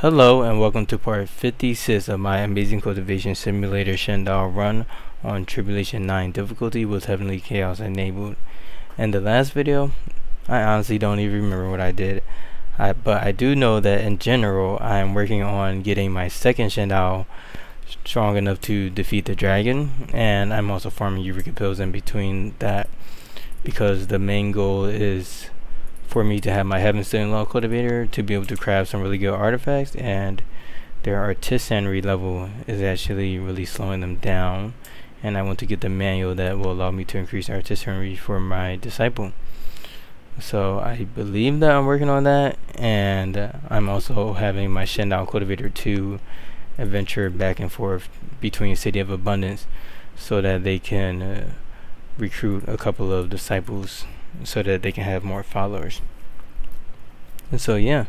Hello and welcome to part 56 of my amazing cultivation simulator Shendao run on Tribulation 9 difficulty with Heavenly Chaos enabled. In the last video, I honestly don't even remember what I did, but I do know that in general I am working on getting my second Shendao strong enough to defeat the dragon, and I'm also farming eureka pills in between that because the main goal is for me to have my Heaven Law cultivator to be able to craft some really good artifacts, and their artisanry level is actually really slowing them down, and I want to get the manual that will allow me to increase artisanry for my disciple. So I believe that I'm working on that, and I'm also having my Shendao cultivator to adventure back and forth between City of Abundance so that they can recruit a couple of disciples so that they can have more followers. And so yeah,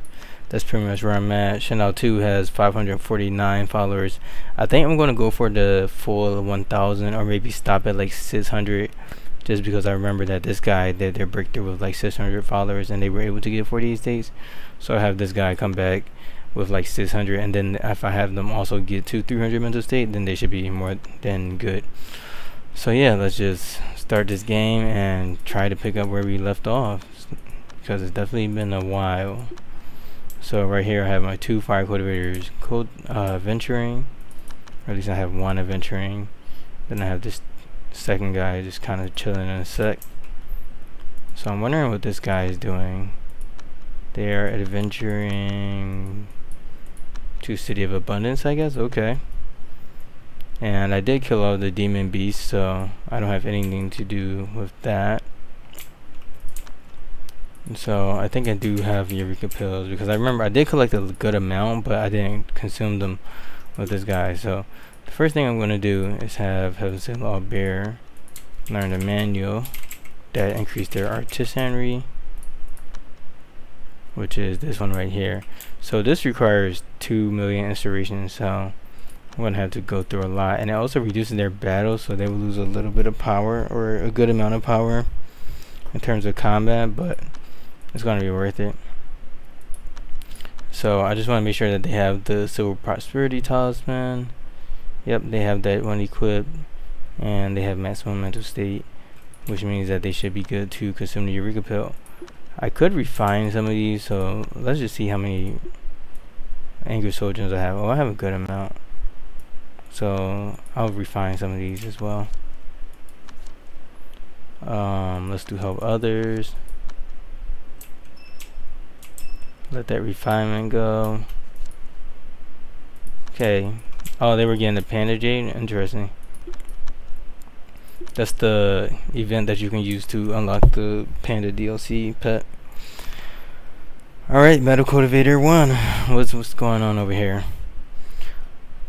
that's pretty much where I'm at. Shendao 2 has 549 followers. I think I'm going to go for the full 1000, or maybe stop at like 600, just because I remember that this guy did their breakthrough with like 600 followers and they were able to get 48 states. So I have this guy come back with like 600, and then if I have them also get to 300 mental state, then they should be more than good. So yeah, let's just start this game and try to pick up where we left off, because it's definitely been a while. So right here I have my two fire cultivators venturing, or at least I have one adventuring. Then I have this second guy just kind of chilling in a sec. So I'm wondering what this guy is doing. They are adventuring to City of Abundance, I guess. Okay. And I did kill all the demon beasts, so I don't have anything to do with that. And so I think I do have eureka pills, because I remember I did collect a good amount, but I didn't consume them with this guy. So the first thing I'm going to do is have Heaven's Law Bear learn the manual that increased their artisanry, which is this one right here. So this requires 2 million inspiration, so I'm going to have to go through a lot. And it also reduces their battle, so they will lose a little bit of power, or a good amount of power in terms of combat, but it's going to be worth it. So I just want to make sure that they have the Silver Prosperity Talisman. Yep, they have that one equipped, and they have maximum mental state, which means that they should be good to consume the eureka pill. I could refine some of these, so let's just see how many Anger Soldiers I have. Oh, I have a good amount, so I'll refine some of these as well. Let's do help others. Let that refinement go. Okay. Oh, they were getting the Panda Jade. Interesting. That's the event that you can use to unlock the Panda DLC pet. Alright, Metal Cultivator 1. What's going on over here?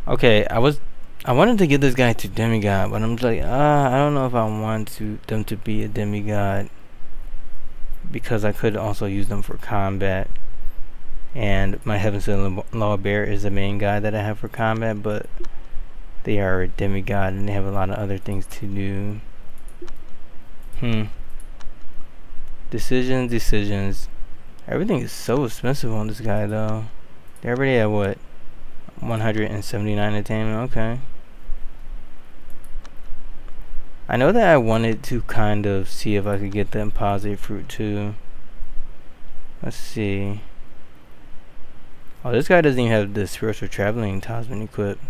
Okay, I wanted to get this guy to demigod, but I'm just like, I don't know if I want them to be a demigod, because I could also use them for combat. And my Heaven's Law Bear is the main guy that I have for combat, but they are a demigod and they have a lot of other things to do. Decisions. Everything is so expensive on this guy though. They're already at what? 179 attainment. Okay. I know that I wanted to kind of see if I could get them positive fruit too. Let's see. Oh, this guy doesn't even have the spiritual traveling talisman equipped.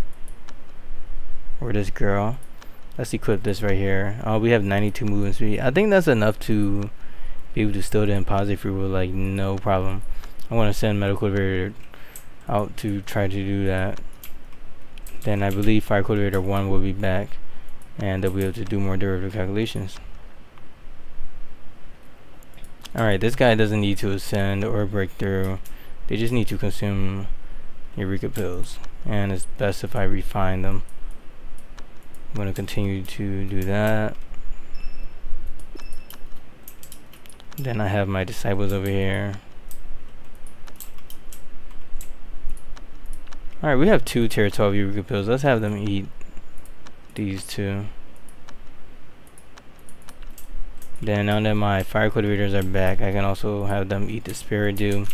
Or this girl. Let's equip this right here. Oh, we have 92 movement speed. I think that's enough to be able to steal the positive fruit with like no problem. I want to send Medical Cultivator out to try to do that. Then I believe Fire Cultivator 1 will be back, and they'll be able to do more derivative calculations. Alright, this guy doesn't need to ascend or break through. They just need to consume eureka pills, and it's best if I refine them. I'm going to continue to do that. Then I have my disciples over here. Alright, we have 2 tier 12 eureka pills. Let's have them eat these 2. Then now that my fire cultivators are back, I can also have them eat the spirit dew,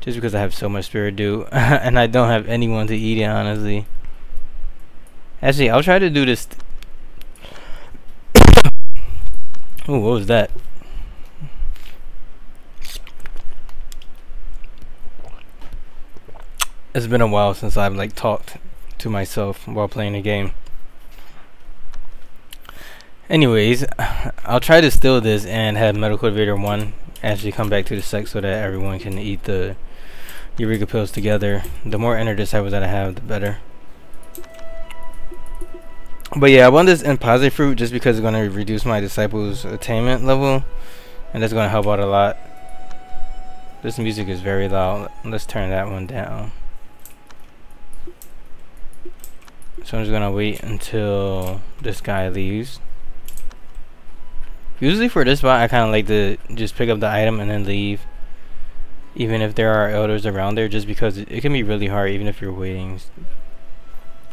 just because I have so much spirit dew and I don't have anyone to eat it, honestly. Actually, I'll try to do this. Ooh, what was that? It's been a while since I've like talked to myself while playing a game. Anyways, I'll try to steal this and have Metal Cultivator 1 actually come back to the sect so that everyone can eat the eureka pills together. The more inner disciples that I have, the better. But yeah, I want this in positive fruit just because it's going to reduce my disciples' attainment level, and that's going to help out a lot. This music is very loud. Let's turn that one down. So I'm just gonna wait until this guy leaves. Usually for this spot, I kind of like to just pick up the item and then leave, even if there are elders around there, just because it can be really hard even if you're waiting.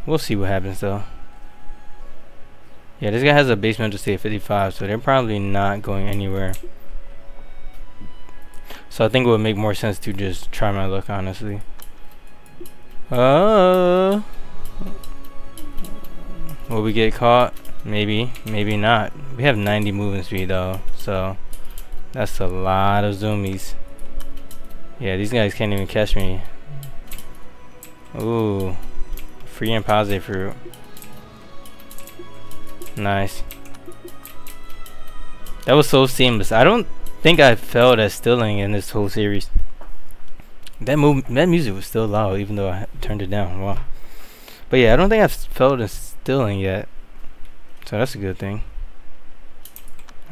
We'll see what happens though. Yeah, this guy has a base mental state of 55, so they're probably not going anywhere. So I think it would make more sense to just try my luck, honestly. Will we get caught? Maybe, maybe not. We have 90 movement speed though, so that's a lot of zoomies. Yeah, these guys can't even catch me. Ooh, free and positive fruit. Nice. That was so seamless. I don't think I failed at stealing in this whole series. That music was still loud even though I turned it down. Wow. But yeah, I don't think I've failed in stealing yet, so that's a good thing.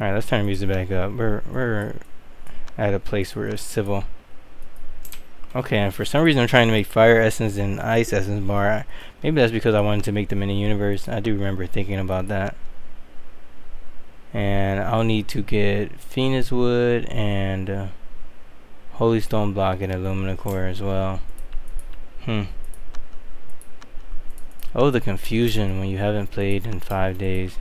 Alright, let's turn the music back up. We're at a place where it's civil. Okay, and for some reason I'm trying to make fire essence and ice essence bar. Maybe that's because I wanted to make the mini universe. I do remember thinking about that. And I'll need to get Phoenix wood and holy stone block and aluminum core as well. Oh, the confusion when you haven't played in 5 days.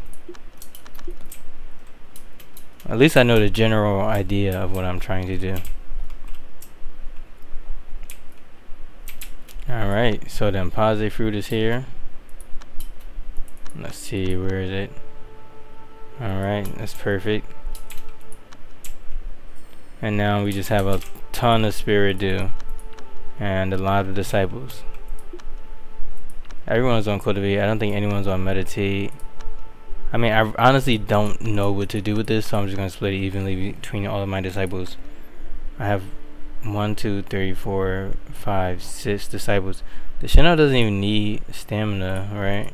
At least I know the general idea of what I'm trying to do. Alright, so then positive fruit is here. Let's see, where is it? Alright, that's perfect. And now we just have a ton of spirit dew and a lot of disciples. Everyone's on cultivate. I don't think anyone's on meditate. I mean, I honestly don't know what to do with this, so I'm just gonna split it evenly between all of my disciples. I have 1, 2, 3, 4, 5, 6 disciples. The Shendao doesn't even need stamina, right?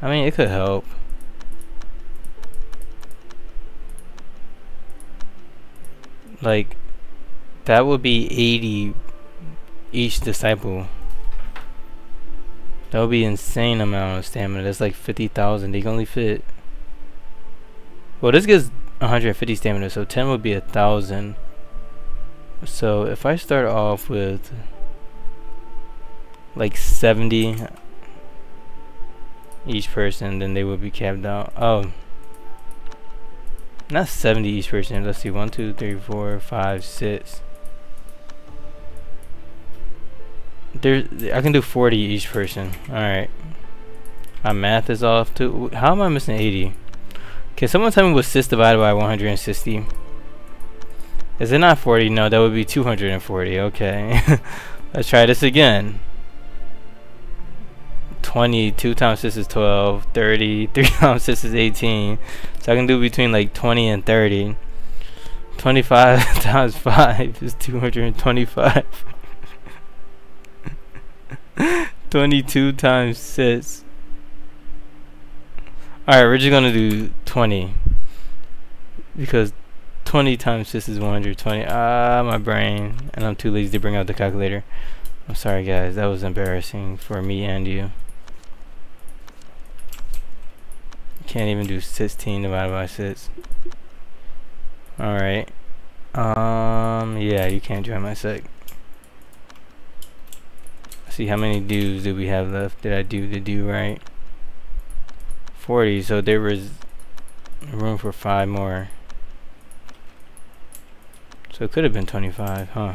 I mean, it could help. Like, that would be 80 each disciple. That would be an insane amount of stamina. That's like 50,000. They can only fit. Well, this gives 150 stamina, so 10 would be 1,000. So if I start off with like 70 each person, then they would be capped out. Oh, not 70 each person. Let's see, 1, 2, 3, 4, 5, 6. I can do 40 each person. Alright. My math is off too. How am I missing 80? Can someone tell me what 6 divided by 160? Is it not 40? No, that would be 240. Okay. Let's try this again. 20, 2 times 6 is 12. 30, 3 times 6 is 18. So I can do between like 20 and 30. 25 times 5 is 225. 22 times 6. Alright, we're just gonna do 20. Because 20 times 6 is 120. Ah, my brain. And I'm too lazy to bring out the calculator. I'm sorry guys, that was embarrassing for me and you. Can't even do 16 divided by 6. Alright. Yeah, you can't join my sect. See how many dues do we have left? Did I do the due right? 40, so there was room for 5 more. So it could have been 25, huh?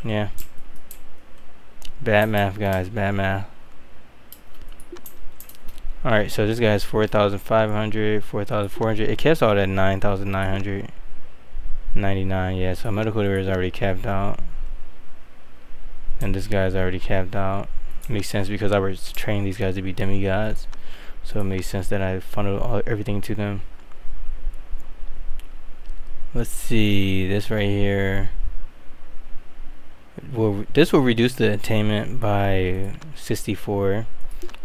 Yeah. Bad math, guys. Bad math. Alright, so this guy has 4,500, 4,400. It caps out at 9,999. Yeah, so medical career is already capped out. And this guy's already capped out. Makes sense because I was training these guys to be demigods. So it makes sense that I funneled everything to them. Let's see, this right here. This will reduce the attainment by 64,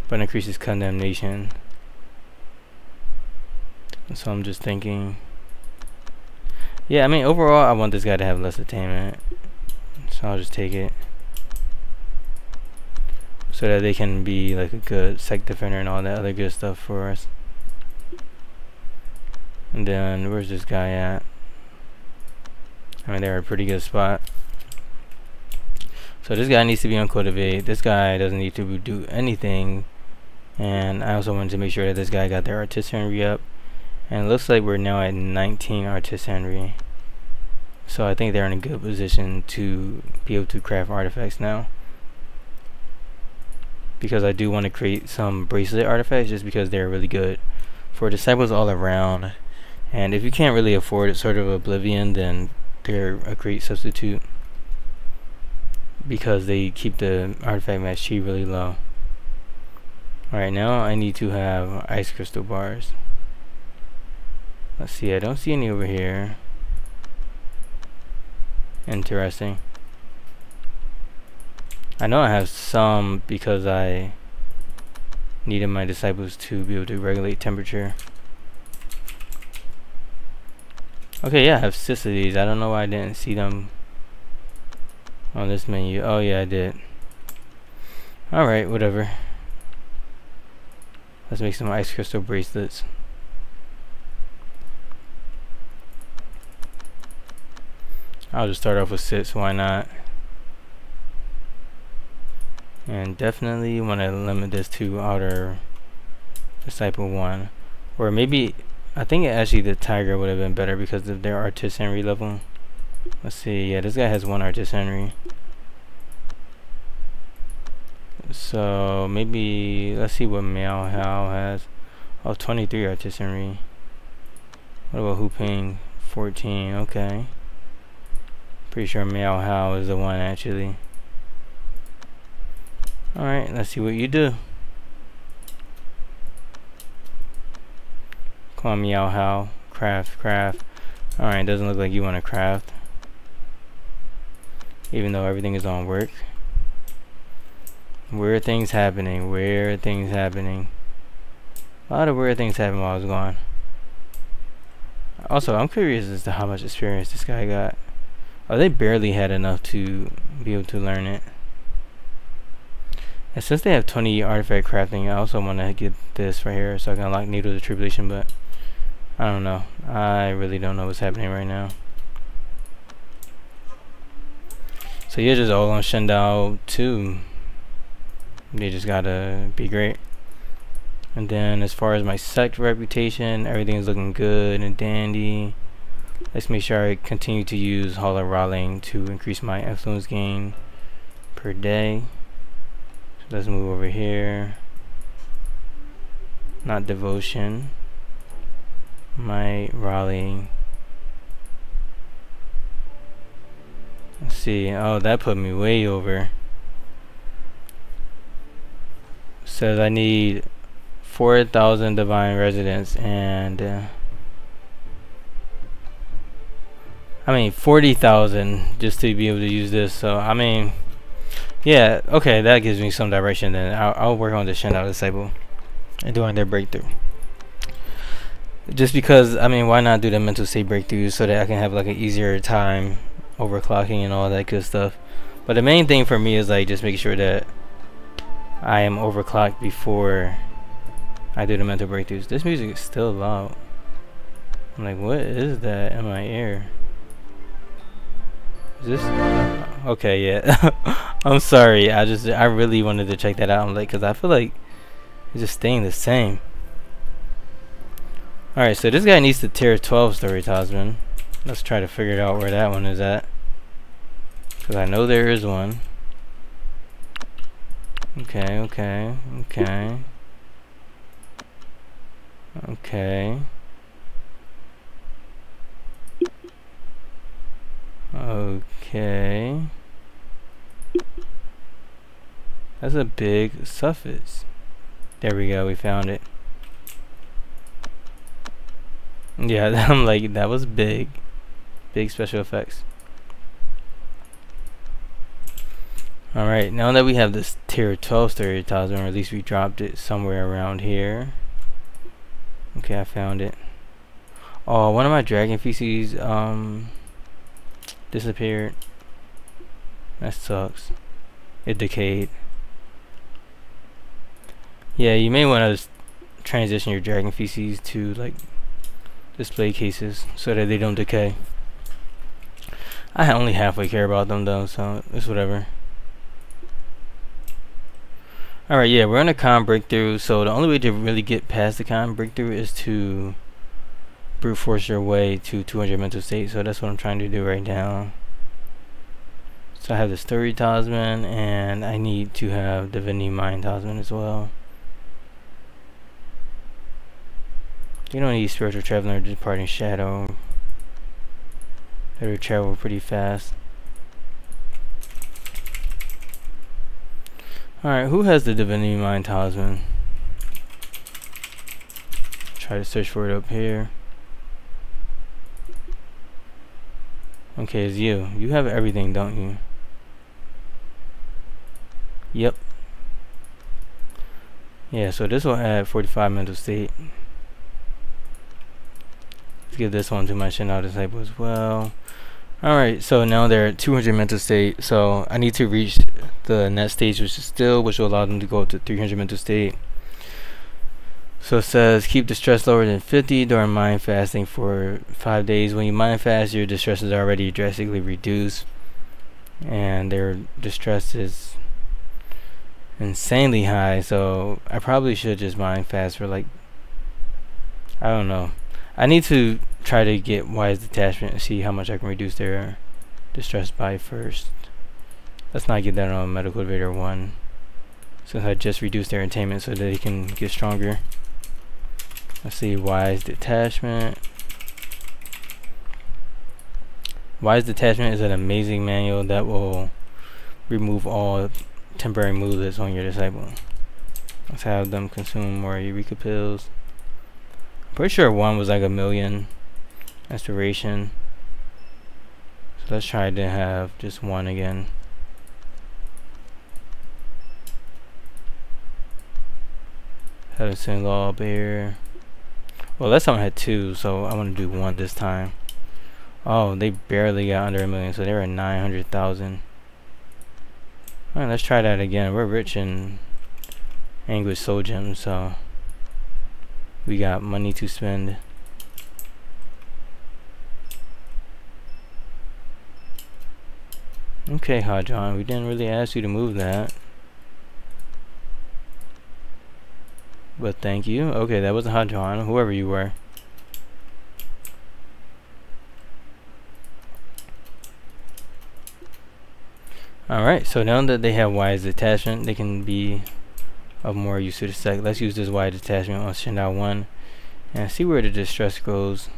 but increases condemnation. So I'm just thinking, yeah, I mean overall I want this guy to have less attainment, so I'll just take it so that they can be like a good sect defender and all that other good stuff for us. And then where's this guy at? I mean they're a pretty good spot. So this guy needs to be on cultivate. This guy doesn't need to do anything. And I also wanted to make sure that this guy got their artisanry up. And it looks like we're now at 19 artisanry. So I think they're in a good position to be able to craft artifacts now. Because I do want to create some bracelet artifacts just because they're really good for disciples all around. And if you can't really afford sort of Oblivion, then they're a great substitute, because they keep the artifact match chi really low. Alright, now I need to have ice crystal bars. Let's see, I don't see any over here. Interesting. I know I have some because I needed my disciples to be able to regulate temperature. Okay, yeah, I have 6 of these. I don't know why I didn't see them on this menu. Oh yeah, I did. Alright, whatever. Let's make some ice crystal bracelets. I'll just start off with 6, why not? And definitely want to limit this to outer disciple 1. Or maybe, I think actually the tiger would have been better because of their artisanry level. Let's see, yeah, this guy has 1 artisanry. So maybe, let's see what Meow Hao has. Oh, 23 artisanry. What about Hooping? 14, okay. Pretty sure Meow Hao is the one actually. Alright, let's see what you do. Come on, Meow Hao. Craft, craft. Alright, doesn't look like you want to craft. Even though everything is on work. Weird things happening, weird things happening. A lot of weird things happened while I was gone. Also, I'm curious as to how much experience this guy got. Oh, they barely had enough to be able to learn it. And since they have 20 artifact crafting, I also want to get this right here so I can unlock Needles of Tribulation, but I don't know. I really don't know what's happening right now. So you're just all on Shendao 2. They just gotta be great. And then as far as my sect reputation, everything is looking good and dandy. Let's make sure I continue to use Hollow Rolling to increase my influence gain per day. So let's move over here. Not devotion. My Raleigh. Let's see. Oh, that put me way over. Says I need 4,000 divine residents and I mean 40,000 just to be able to use this. So I mean, yeah, okay, that gives me some direction. Then I'll work on the Shendao disciple and doing their breakthrough. Just because, I mean, why not do the mental state breakthroughs so that I can have like an easier time overclocking and all that good stuff. But the main thing for me is like just making sure that I am overclocked before I do the mental breakthroughs. This music is still loud. I'm like, what is that in my ear? Is this okay? Yeah. I'm sorry. I really wanted to check that out. I'm like, cause I feel like it's just staying the same. All right, so this guy needs to tier 12 story talisman. Let's try to figure out where that one is at. because I know there is one. Okay, okay, okay. Okay. Okay. That's a big suffix. There we go, we found it. Yeah, I'm like, that was big. Big special effects. Alright, now that we have this tier 12 stereotypes, or at least we dropped it somewhere around here. Okay, I found it. Oh, one of my dragon feces disappeared. That sucks. It decayed. Yeah, you may want to transition your dragon feces to like display cases so that they don't decay. I only halfway care about them though, so it's whatever. Alright, yeah, we're on a con breakthrough, so the only way to really get past the con breakthrough is to brute force your way to 200 mental state, so that's what I'm trying to do right now. So I have the story talisman, and I need to have divinity mind talisman as well. You don't need spiritual traveler, departing shadow. It'll travel pretty fast. Alright, who has the divinity mind talisman? Try to search for it up here. Okay, it's you. You have everything, don't you? Yep. Yeah, so this will add 45 mental state. Let's give this one to my Shendao disciple as well. Alright, so now they're at 200 mental state, so I need to reach the next stage, which will allow them to go up to 300 mental state. So it says keep the stress lower than 50 during mind fasting for 5 days. When you mind fast, your distress is already drastically reduced, and their distress is insanely high, so I probably should just mind fast for like, I don't know. I need to try to get wise detachment and see how much I can reduce their distress by first. Let's not get that on medical elevator 1, since I just reduced their attainment so that they can get stronger. Let's see, wise detachment. Wise detachment is an amazing manual that will remove all temporary movements on your disciple. Let's have them consume more eureka pills. Pretty sure one was like 1,000,000 restoration. So let's try to have just one again. Have a single bear. Well, last time I had 2, so I want to do 1 this time. Oh, they barely got under 1,000,000, so they were at 900,000. Alright, let's try that again. We're rich in anguish soul gems, so we got money to spend. Okay, Hajan, we didn't really ask you to move that, but thank you. Okay, that wasn't Hajan, whoever you were. Alright, so now that they have wise detachment, they can be of more use to the sect. Let's use this wide detachment on Shendao 1 and see where the distress goes.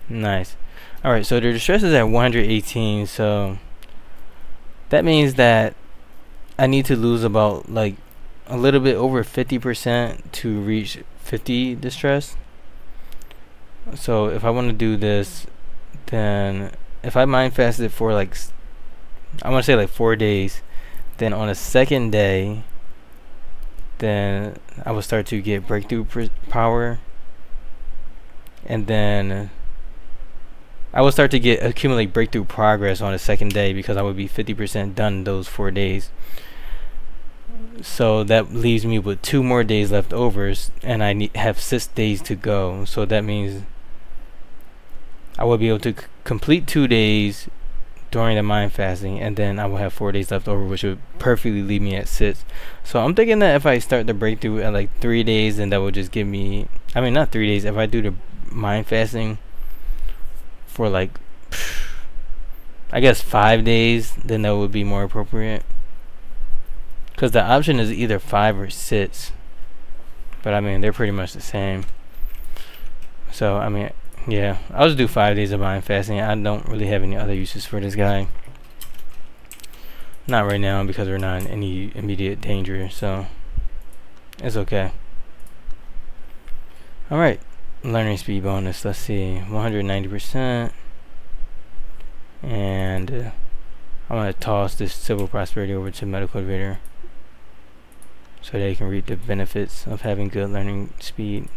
Nice. Alright, so the distress is at 118, so that means that I need to lose about like a little bit over 50% to reach 50 distress. So if I want to do this, then if I mind fasted for like, I want to say like 4 days, then on the second day, then I will start to get breakthrough power, and then I will start to get accumulate breakthrough progress on the second day, because I would be 50% done those 4 days. So that leaves me with 2 more days left over, and I have 6 days to go. So that means I will be able to complete 2 days during the mind fasting, and then I will have 4 days left over, which would perfectly leave me at 6. So I'm thinking that if I start the breakthrough at like 3 days, then that will just give me, I mean not 3 days, if I do the mind fasting for like I guess 5 days, then that would be more appropriate. Because the option is either 5 or 6. But I mean, they're pretty much the same. So, I mean, yeah. I'll just do 5 days of mind fasting. I don't really have any other uses for this guy. Not right now, because we're not in any immediate danger. So, it's okay. Alright. Learning speed bonus. Let's see. 190%. And I'm going to toss this civil prosperity over to medical cultivator, so they can reap the benefits of having good learning speed.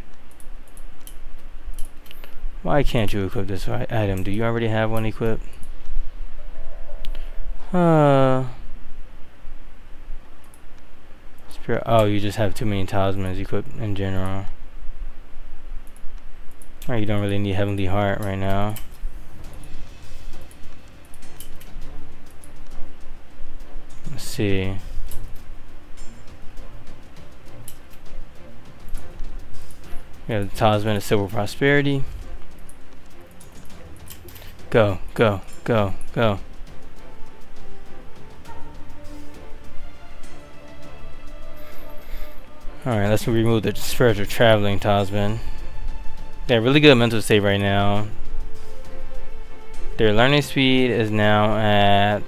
Why can't you equip this item? Do you already have one equipped? Oh, you just have too many talismans equipped in general. Alright, you don't really need Heavenly Heart right now. Let's see. We have the talisman of silver prosperity. Go, go, go, go. Alright, let's remove the spiritual traveling talisman. They have really good mental state right now. Their learning speed is now at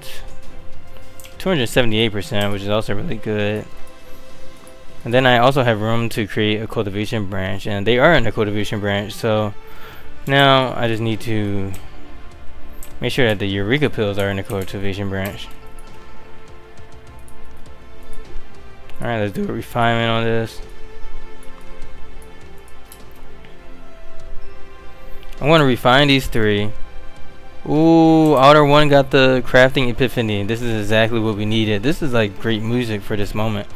278%, which is also really good. And then I also have room to create a cultivation branch, and they are in a cultivation branch, so now I just need to make sure that the eureka pills are in the cultivation branch. Alright, let's do a refinement on this. I'm going to refine these 3. Ooh, outer one got the crafting epiphany. This is exactly what we needed. This is like great music for this moment.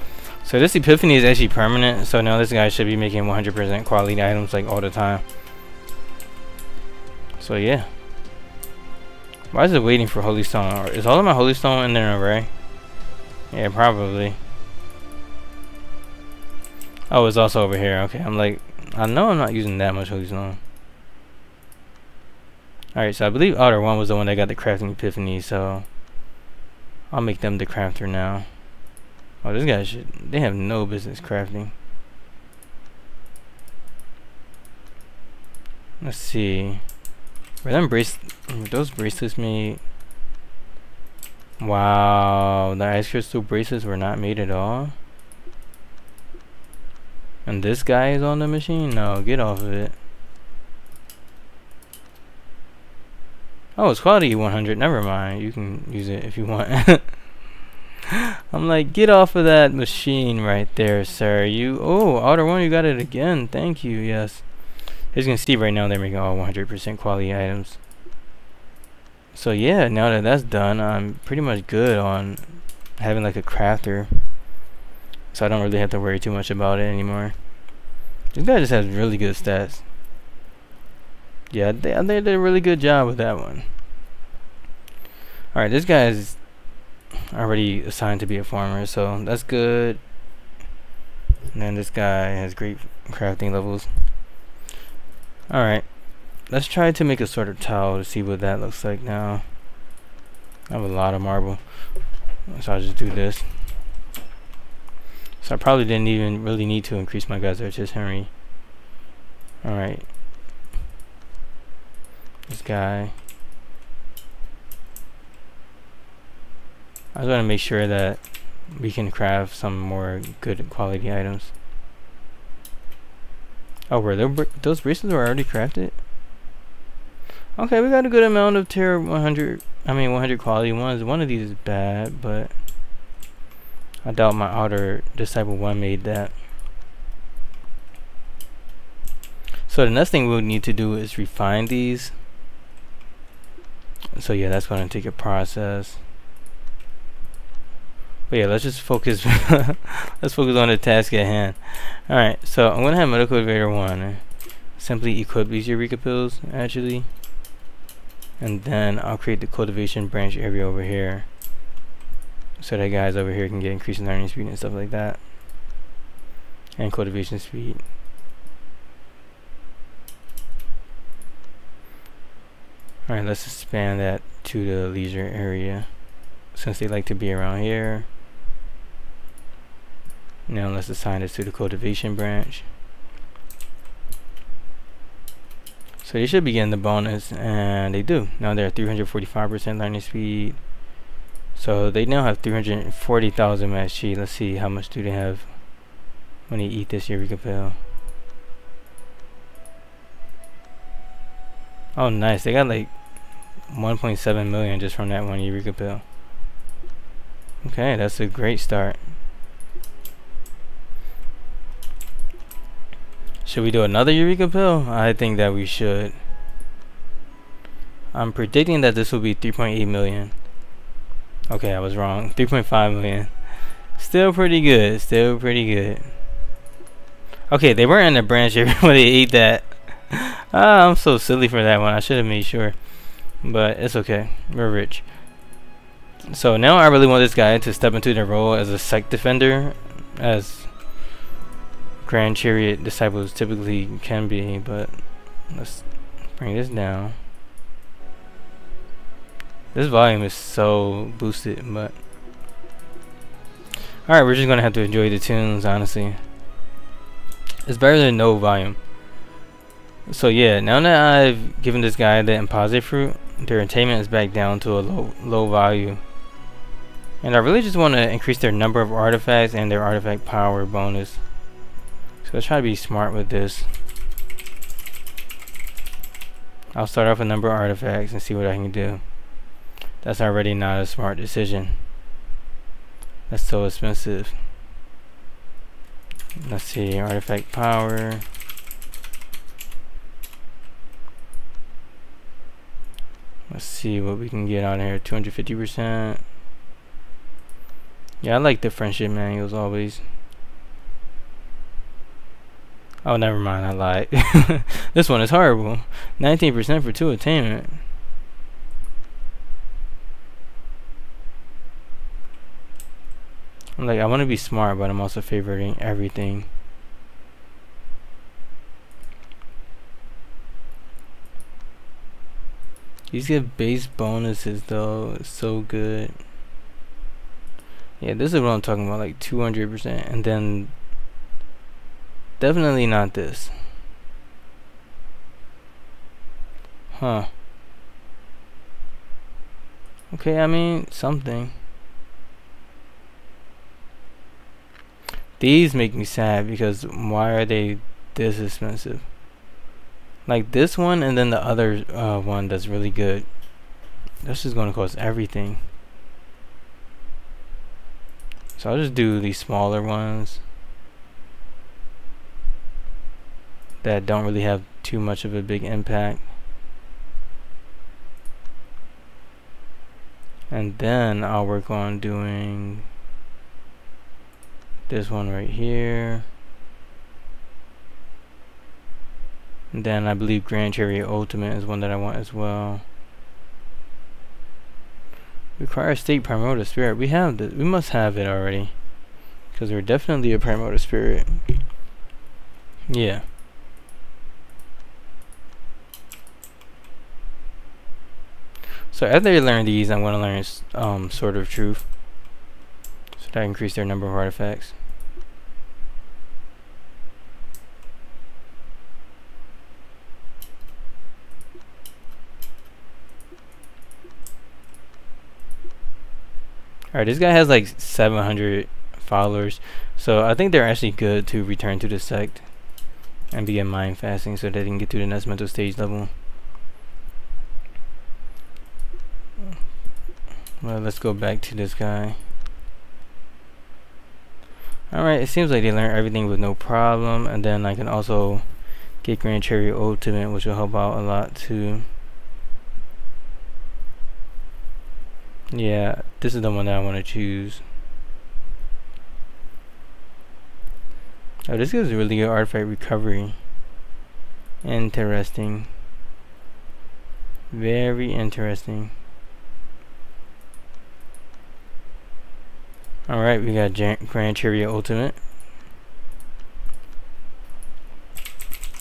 So this epiphany is actually permanent, so now this guy should be making 100% quality items like all the time. So yeah. Why is it waiting for holy stone? Is all of my holy stone in an array? Yeah, probably. Oh, it's also over here. Okay, I'm like, I know I'm not using that much holy stone. Alright, so I believe outer one was the one that got the crafting epiphany, so I'll make them the crafter now. Oh, this guy they have no business crafting. Let's see. Were those bracelets made? Wow, the ice crystal bracelets were not made at all. And this guy is on the machine? No, get off of it. Oh, it's quality 100. Never mind. You can use it if you want. I'm like, get off of that machine right there, sir. Oh, outer one, you got it again. Thank you. Yes. As you can see right now, they're making all 100% quality items. So yeah, now that that's done, I'm pretty much good on having like a crafter. So I don't really have to worry too much about it anymore. This guy just has really good stats. Yeah, they did a really good job with that one. Alright, this guy is already assigned to be a farmer, so that's good. And then this guy has great crafting levels. Alright, let's try to make a sort of towel to see what that looks like now. I have a lot of marble, so I'll just do this. So I probably didn't even really need to increase my guy's artisanry. Alright. This guy. I just want to make sure that we can craft some more good quality items. Oh, were those bracelets were already crafted? Okay, we got a good amount of tier 100. I mean 100 quality ones. One of these is bad, but I doubt my outer disciple one made that. So the next thing we'll need to do is refine these. So yeah, that's going to take a process. But yeah, let's just focus. Let's focus on the task at hand. All right, so I'm gonna have medical cultivator 1 simply equip these eureka pills actually, and then I'll create the cultivation branch area over here, so that guys over here can get increased learning speed and stuff like that, and cultivation speed. Alright, let's expand that to the leisure area, since they like to be around here. Now let's assign this to the cultivation branch. So they should be getting the bonus, and they do. Now they're at 345% learning speed. So they now have 340,000 max chi. Let's see how much do they have when they eat this eureka pill. Oh nice, they got like 1.7 million just from that one eureka pill. Okay, that's a great start. Should we do another eureka pill? I think that we should. I'm predicting that this will be 3.8 million. Okay, I was wrong. 3.5 million. Still pretty good. Still pretty good. Okay, they weren't in the branch area when they ate that. I'm so silly for that one. I should have made sure. But it's okay. We're rich. So now I really want this guy to step into the role as a Sect defender, as Grand Chariot disciples typically can be. But let's bring this down. This volume is so boosted, but alright, we're just gonna have to enjoy the tunes, honestly. It's better than no volume. So yeah, now that I've given this guy the imposite fruit, their attainment is back down to a low value. And I really just want to increase their number of artifacts and their artifact power bonus. So let's try to be smart with this. I'll start off with a number of artifacts and see what I can do. That's already not a smart decision. That's so expensive. Let's see, artifact power. Let's see what we can get on here. 250%. Yeah, I like the friendship manuals always. Oh, never mind, I lied. This one is horrible. 19% for 2 attainment. Like, I want to be smart, but I'm also favoriting everything. These get base bonuses though. It's so good. Yeah, this is what I'm talking about, like 200%, and then definitely not this. Huh. Okay, I mean, something. These make me sad because why are they this expensive? Like this one and then the other one that's really good. This is going to cost everything. So I'll just do these smaller ones that don't really have too much of a big impact. And then I'll work on doing this one right here. And then I believe Grand Chariot Ultimate is one that I want as well. Require state Primordial Spirit. We have this. We must have it already, because we're definitely a Primordial Spirit. Yeah. So after I learn these, I'm going to learn Sword of Truth, so that I increase their number of artifacts. Alright, this guy has like 700 followers, so I think they're actually good to return to the sect and begin mind fasting so that they can get to the next mental stage level. Well, let's go back to this guy. Alright, it seems like they learned everything with no problem, and then I can also get Grand Chariot Ultimate, which will help out a lot too. Yeah, this is the one that I want to choose. Oh, this gives really good artifact recovery. Interesting. Very interesting. Alright, we got Grand Chariot Ultimate.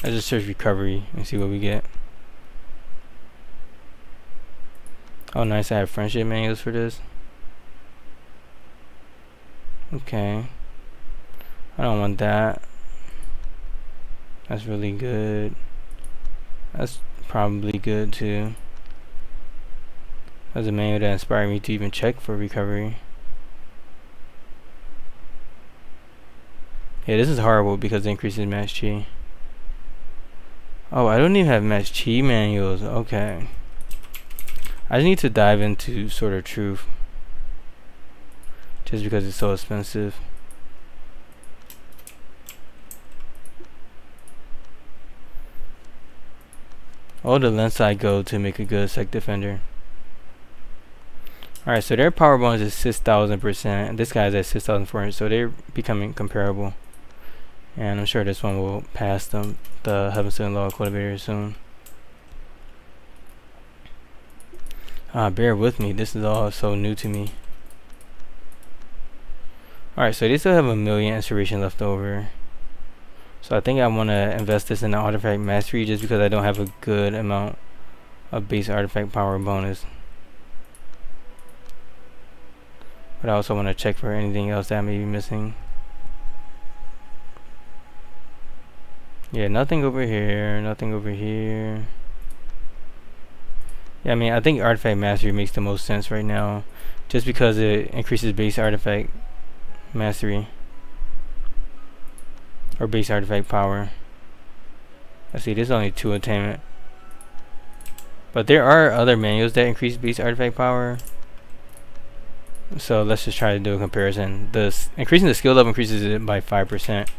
Let's just search recovery and see what we get. Oh nice, I have friendship manuals for this. Okay. I don't want that. That's really good. That's probably good too. That's a manual that inspired me to even check for recovery. Yeah, this is horrible because it increases match chi. Oh, I don't even have match chi manuals. Okay. I just need to dive into Sword of Truth. Just because it's so expensive. All the lengths I go to make a good Sect defender. Alright, so their power bonus is 6,000%, and this guy's at 6,400, so they're becoming comparable. And I'm sure this one will pass them, the Heaven Sent Law Cultivator soon. Bear with me, this is all so new to me. Alright, so they still have 1,000,000 inspiration left over. So I think I want to invest this in the artifact mastery just because I don't have a good amount of base artifact power bonus. But I also want to check for anything else that I may be missing. Yeah, nothing over here, nothing over here. Yeah, I mean, I think artifact mastery makes the most sense right now, just because it increases base artifact mastery or base artifact power. Let's see, there's only 2 attainment, but there are other manuals that increase base artifact power. So let's just try to do a comparison. Increasing the skill level increases it by 5%.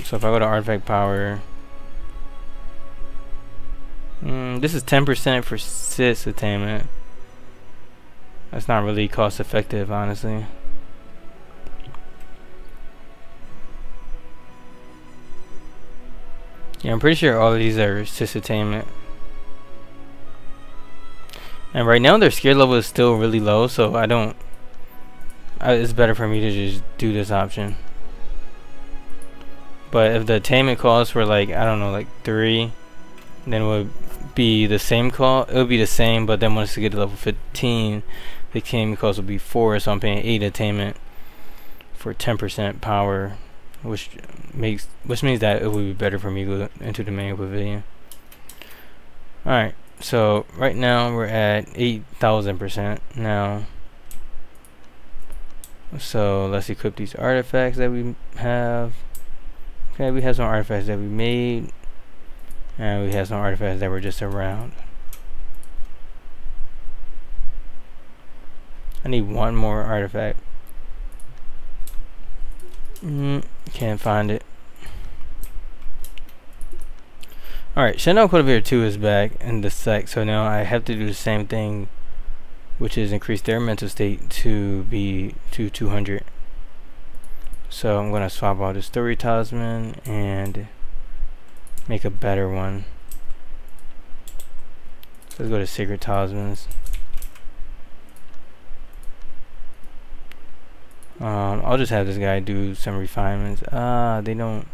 So if I go to artifact power, this is 10% for 6 attainment. That's not really cost effective, honestly. Yeah, I'm pretty sure all of these are 6 attainment. And right now their skill level is still really low, so it's better for me to just do this option. But if the attainment costs were like, I don't know, like 3, then it would be the same cost. It would be the same, but then once you get to level 15, the attainment cost would be 4, so I'm paying 8 attainment for 10% power, which means that it would be better for me to go into the main pavilion. Alright, so right now we're at 8,000% now. So let's equip these artifacts that we have. Okay, we have some artifacts that we made, and we have some artifacts that were just around. I need one more artifact. Can't find it. Alright, Shendao Cultivator 2 is back in the Sect, so now I have to do the same thing, which is increase their mental state to 200. So I'm gonna swap out the story talisman and make a better one. So let's go to sacred talismans. I'll just have this guy do some refinements. They don't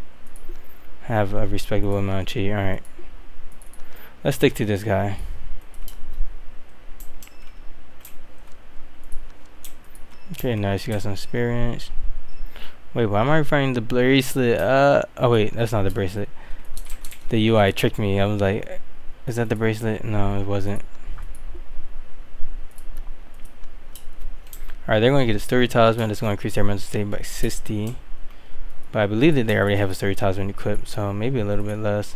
have a respectable amount of chi. Alright, let's stick to this guy. Okay, nice, you got some experience. Wait, why am I refining the bracelet? Oh wait, that's not the bracelet. The UI tricked me. I was like, is that the bracelet? No, it wasn't. Alright, they're going to get a story talisman. That's going to increase their mental state by 60. But I believe that they already have a story talisman equipped, so maybe a little bit less.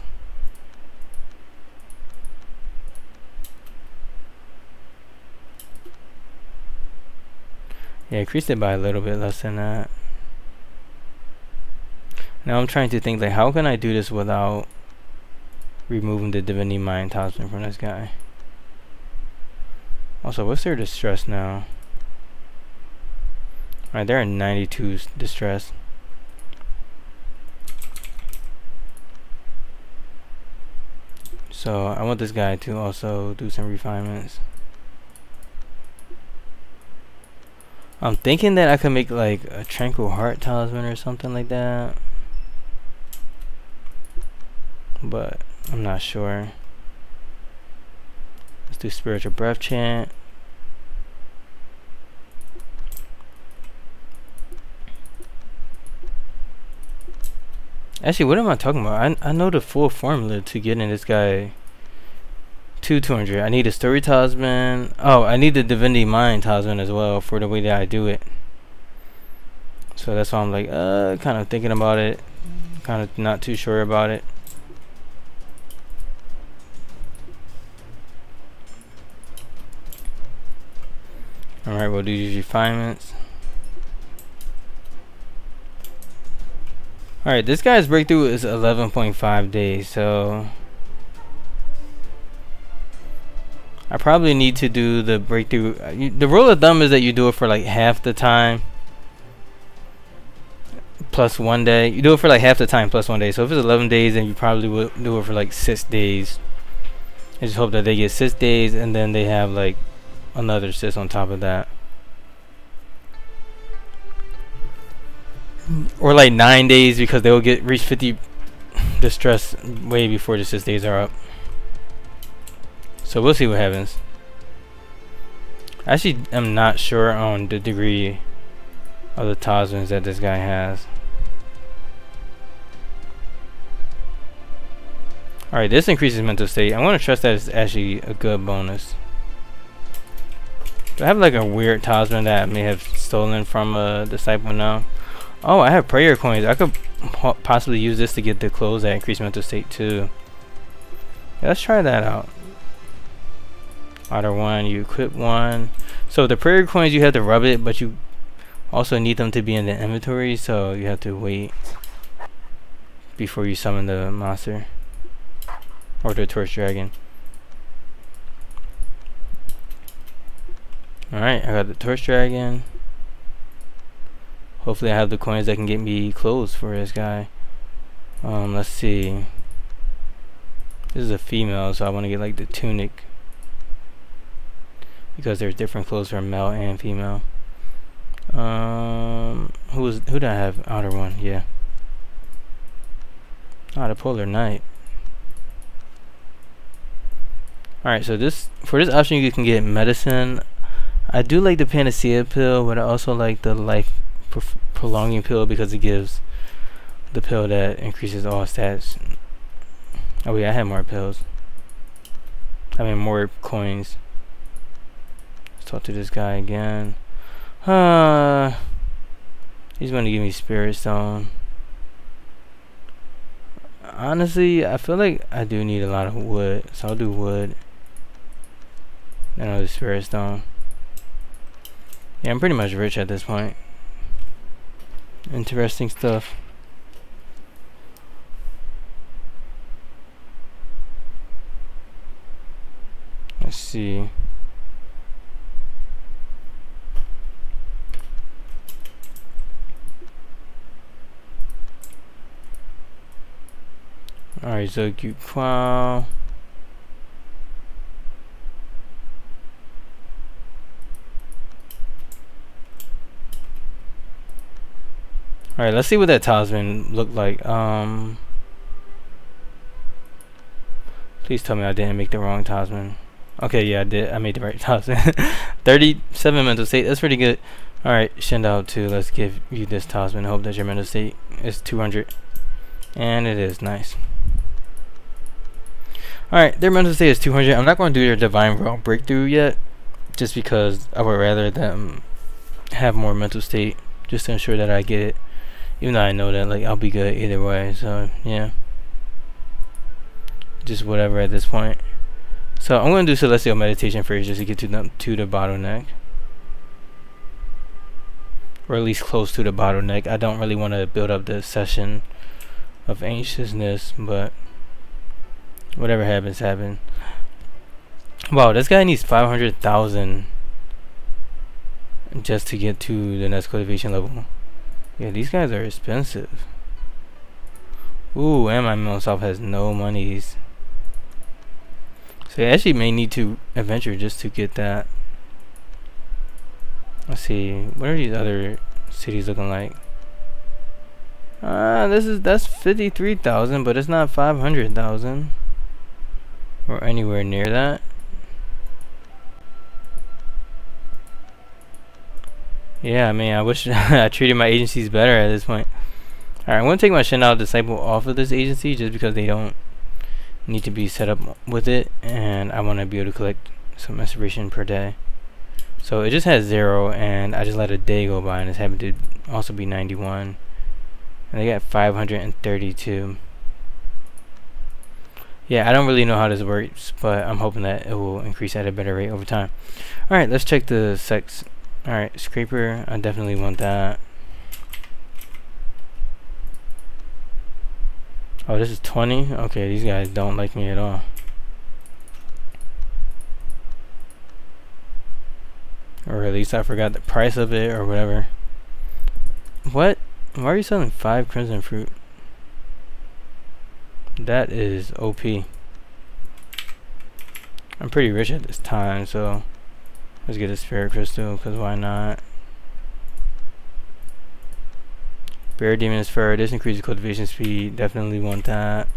Yeah, increased it by a little bit less than that. Now I'm trying to think, like, how can I do this without removing the Divinity Mind talisman from this guy? Also, what's their distress now? Alright, they're at 92 distress. So I want this guy to also do some refinements. I'm thinking that I could make like a Tranquil Heart talisman or something like that, but I'm not sure. Let's do spiritual breath chant. Actually, what am I talking about? I know the full formula to getting this guy to 200. I need a story talisman. Oh, I need the divinity mind talisman as well for the way that I do it. So that's why I'm like, kind of thinking about it. Kind of not too sure about it. Alright, we'll do these refinements. Alright, this guy's breakthrough is 11.5 days, so I probably need to do the breakthrough. The rule of thumb is that you do it for like half the time plus 1 day. You do it for like half the time plus 1 day. So if it's 11 days, then you probably will do it for like 6 days. I just hope that they get 6 days and then they have like another 6 on top of that. Or like 9 days, because they will reach 50 distress way before the 6 days are up. So we'll see what happens. Actually, I'm not sure on the degree of the talismans that this guy has. Alright, this increases mental state. I want to trust that it's actually a good bonus. Do I have like a weird talisman that I may have stolen from a disciple now? Oh, I have prayer coins. I could possibly use this to get the clothes that increase mental state too. Yeah, let's try that out. Order one, you equip one. So the prayer coins, you have to rub it, but you also need them to be in the inventory, so you have to wait before you summon the monster or the torch dragon. Alright, I got the torch dragon. Hopefully I have the coins that can get me clothes for this guy. Let's see. This is a female, so I want to get like the tunic, because there's different clothes for male and female. Who did I have? Outer one, yeah. Ah, the polar knight. Alright, so for this option you can get medicine. I do like the panacea pill, but I also like the life prolonging pill, because it gives the pill that increases all stats. Oh yeah, I have more pills. I mean more coins. Let's talk to this guy again. He's gonna give me spirit stone. Honestly, I feel like I do need a lot of wood, so I'll do wood. Then I'll do spirit stone. Yeah, I'm pretty much rich at this point. Interesting stuff. Let's see. Alright, so Wow. Alright, let's see what that talisman looked like. Please tell me I didn't make the wrong talisman. Okay, yeah, I did. I made the right talisman. 37 mental state. That's pretty good. Alright, Shendao 2. Let's give you this talisman. I hope that your mental state is 200. And it is. Nice. Alright, their mental state is 200. I'm not going to do their divine breakthrough yet, just because I would rather them have more mental state, just to ensure that I get it. Even though I know that like I'll be good either way, so yeah, just whatever at this point. So I'm gonna do celestial meditation first, just to get to the bottleneck, or at least close to the bottleneck. I don't really want to build up the session of anxiousness, but whatever happens, happen. Wow, this guy needs 500,000 just to get to the next cultivation level. Yeah, these guys are expensive. Ooh, and my mill self has no monies. So I actually may need to adventure just to get that. Let's see, what are these other cities looking like? That's 53,000, but it's not 500,000 or anywhere near that. Yeah, I mean, I wish I treated my agencies better at this point. Alright, I'm going to take my Shendao Disciple off of this agency just because they don't need to be set up with it, and I want to be able to collect some inspiration per day. So it just has 0, and I just let a day go by, and it's happened to also be 91. And they got 532. Yeah, I don't really know how this works, but I'm hoping that it will increase at a better rate over time. Alright, let's check the Sects. Alright, Scraper, I definitely want that. Oh, this is 20? Okay, these guys don't like me at all. Or at least I forgot the price of it or whatever. What? Why are you selling 5 crimson fruit? That is OP. I'm pretty rich at this time, so let's get a spirit crystal, because why not? Bear Demon's Fur, this increases cultivation speed, definitely want that.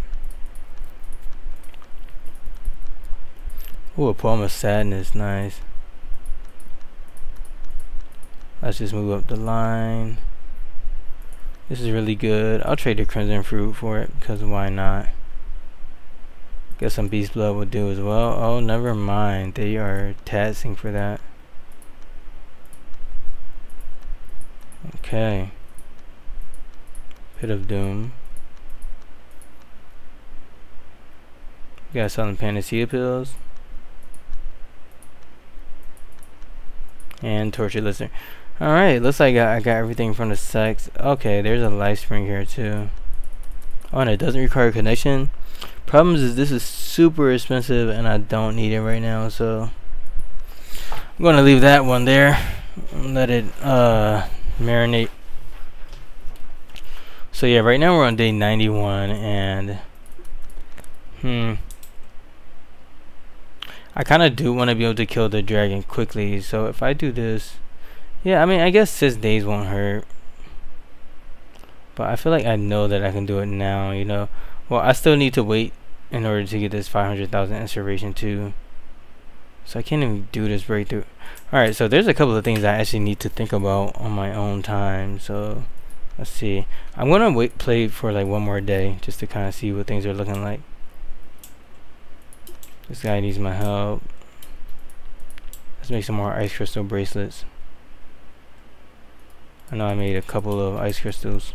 Ooh, a Poem of Sadness, nice. Let's just move up the line. This is really good. I'll trade the crimson fruit for it, because why not? Guess some beast blood will do as well. Oh, never mind. They are taxing for that. Okay. Pit of Doom. You got selling Panacea pills. And Tortured Listener. Alright, looks like I got everything from the Sects. Okay, there's a life spring here too. Oh, and it doesn't require connection. Problems is this is super expensive and I don't need it right now, so I'm gonna leave that one there and let it marinate. So yeah, right now we're on day 91, and I kind of do want to be able to kill the dragon quickly. So if I do this, yeah, I mean, I guess 6 days won't hurt, but I feel like I know that I can do it now, you know. Well, I still need to wait in order to get this 500,000 inspiration too, so I can't even do this breakthrough. Alright, so there's a couple of things I actually need to think about on my own time, so let's see. I'm gonna play for like one more day just to kind of see what things are looking like. This guy needs my help. Let's make some more ice crystal bracelets. I know I made a couple of ice crystals.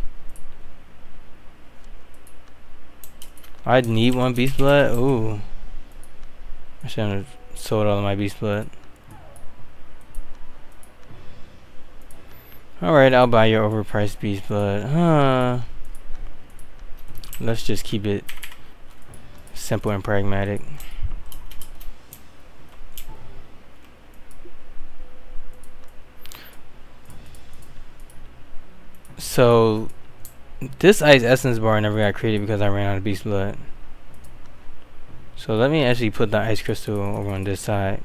I need 1 beast blood. Ooh, I shouldn't have sold all of my beast blood. Alright, I'll buy your overpriced beast blood. Let's just keep it simple and pragmatic. So this ice essence bar never got created because I ran out of beast blood. So let me actually put the ice crystal over on this side,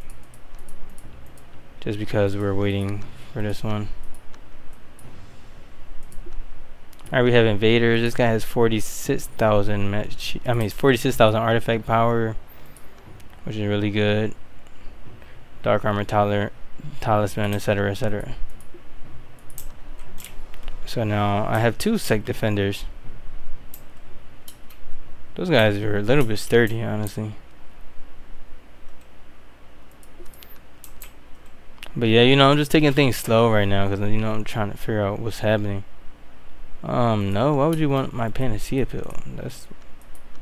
just because we're waiting for this one. Alright, we have invaders. This guy has 46,000 46,000 artifact power, which is really good. Dark armor, talisman, etc., etc. So now I have 2 Sect defenders. Those guys are a little bit sturdy, honestly. But yeah, you know, I'm just taking things slow right now because, you know, I'm trying to figure out what's happening. No, why would you want my Panacea pill? That's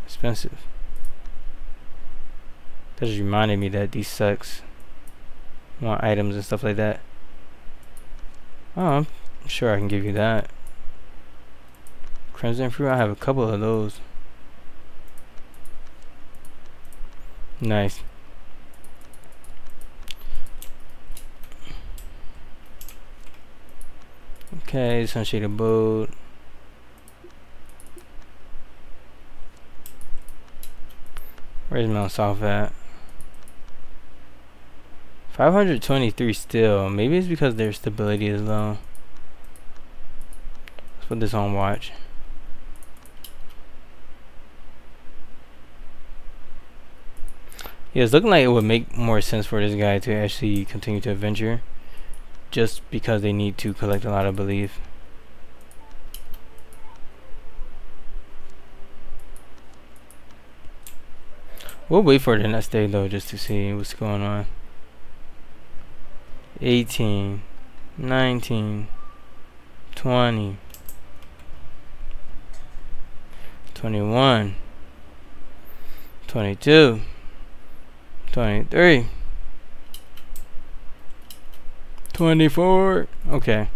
expensive. That just reminded me that these Sects want items and stuff like that. Oh, I'm sure I can give you that. Crimson fruit, I have a couple of those. Nice. Okay, sunshaded boat. Where's Mount South at? 523 still. Maybe it's because their stability is low. Let's put this on watch. Yeah, it's looking like it would make more sense for this guy to actually continue to adventure. just because they need to collect a lot of belief. We'll wait for the next day though, just to see what's going on. 18, 19, 20, 21, 22, 23, 24. Okay.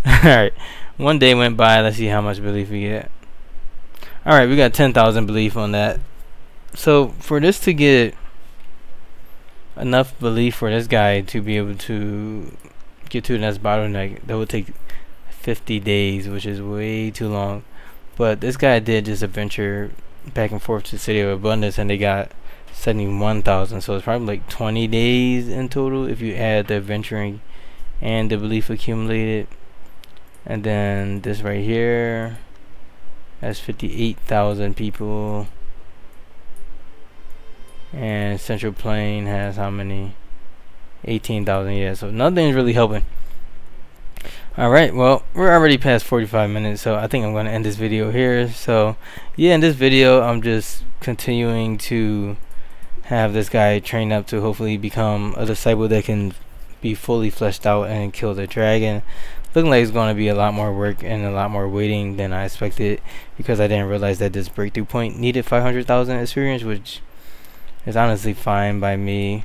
Alright. One day went by. Let's see how much belief we get. Alright, we got 10,000 belief on that. So for this to get enough belief for this guy to be able to get to the next bottleneck, that would take 50 days, which is way too long. But this guy did just adventure back and forth to the City of Abundance, and they got 71,000. So it's probably like 20 days in total if you add the adventuring and the belief accumulated. And then this right here has 58,000 people. And Central Plain has how many? 18,000. Yeah, so nothing's really helping. Alright, well, we're already past 45 minutes, so I think I'm going to end this video here. So yeah, in this video I'm just continuing to have this guy train up to hopefully become a disciple that can be fully fleshed out and kill the dragon. Looking like it's going to be a lot more work and a lot more waiting than I expected, because I didn't realize that this breakthrough point needed 500,000 experience, which is honestly fine by me.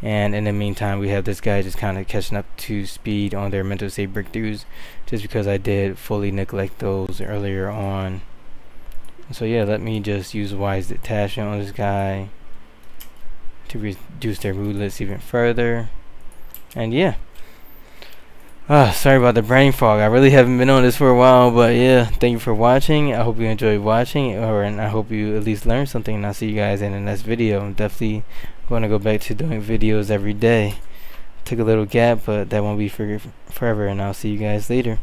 And in the meantime, we have this guy just kind of catching up to speed on their mental state breakthroughs, just because I did fully neglect those earlier on. So yeah, let me just use wise detachment on this guy to reduce their mood list even further. And yeah, sorry about the brain fog. I really haven't been on this for a while, but yeah, thank you for watching. I hope you enjoyed watching, and I hope you at least learned something, and I'll see you guys in the next video. I'm definitely going to go back to doing videos every day. Took a little gap, but that won't be for forever, and I'll see you guys later.